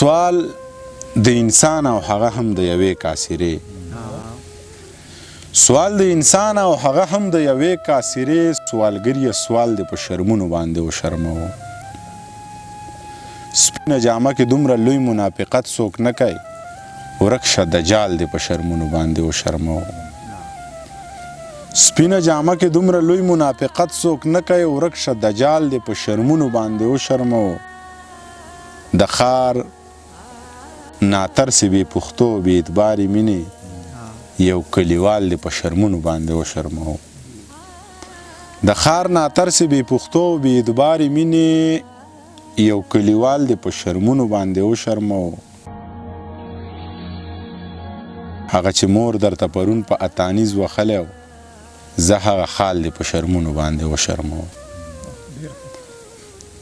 سوال د انسان او هغه هم د یوې کاسرې سوال د انسان او هغه هم د یوې کاسرې سوالګر یې سوال دی په شرمونو باندې وشرموو سپینه جامه کې دومره لوی منافقت څوک نه کوي ورک شه دجال دی په شرمونو باندې وشرموو سپینه جامه کې دومره لوی منافقت څوک نه کوي ورک شه دجال دی په شرمونو باندې وشرموو د ښار ناترسې بې پښتو بې اعتبارې مینې یو کلیوال دی په شرمونو باندې وشرموو د ښار ناترسې بې پښتو بې اعتبارې مینې یو کلیوال دی په شرمونو باندې وشرموو هغه چې مور درته پرون په اتانیز وخلی و زه هغه خال دی په شرمونو باندې وشرموو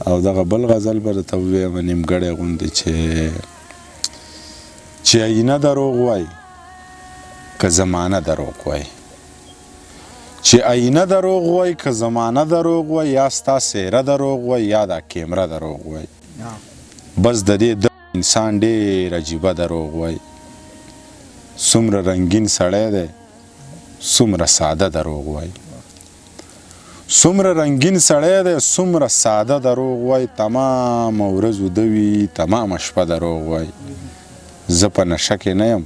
او دغه بل غزل به درته ووایم نیمګړی غوندې چې آینه دروغ وای که زمانه دروغ وای چې آینه دروغ وای که زمانه دروغ وای یا ستا څهره دروغ وای یا دا کیمره دروغ وای بس د دې انسان ډېر عجیبه دروغ وای څومره رنګین سړی دی څومره ساده دروغ وای څومره رنګین سړی دی څومره ساده دروغ وای تمامه ورځ وده وي تمامه شپه دروغ وای زه په نشه کې نه یم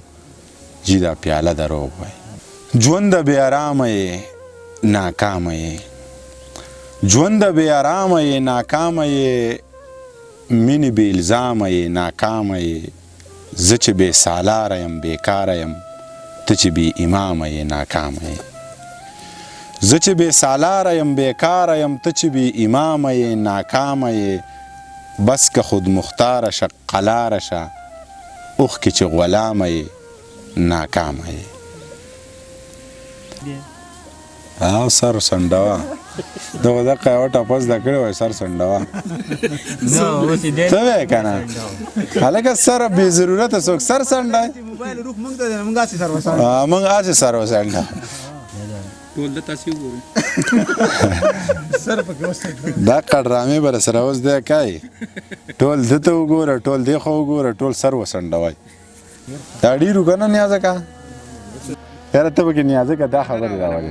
جي دا پیاله دروغ وای ژونده بې ارامه یې ناکامه یې ژونده بې ارامه یې ناکامه یې مینې بې الزامه یې ناکامه یې زه چې بې سالاره یم بېکاره یم ته چې بې امامه یې ناکامه یې زه چې بې سالاره یم بېکاره یم ته چې بې امامه یې ناکامه یې بس که خود مختاره شه قلاره شه اوښکې چې غلامه یې ناکامه یې او سر سنډوه دغه دقه یوه ټپه زده کړې وای سر سنډوه څه وایې که نه هلکه سره بې ضرورته څوک سر سنډی موږ هسې سر وسنډه دا ډرامې به راسره اوس دی کوي ټول ده ته وګوره ټول دې خوا وګوره ټول سر وسنډوئ دا ډېرو که نه نیازه که یاره ته پکې نیازه که دا خبرې راولې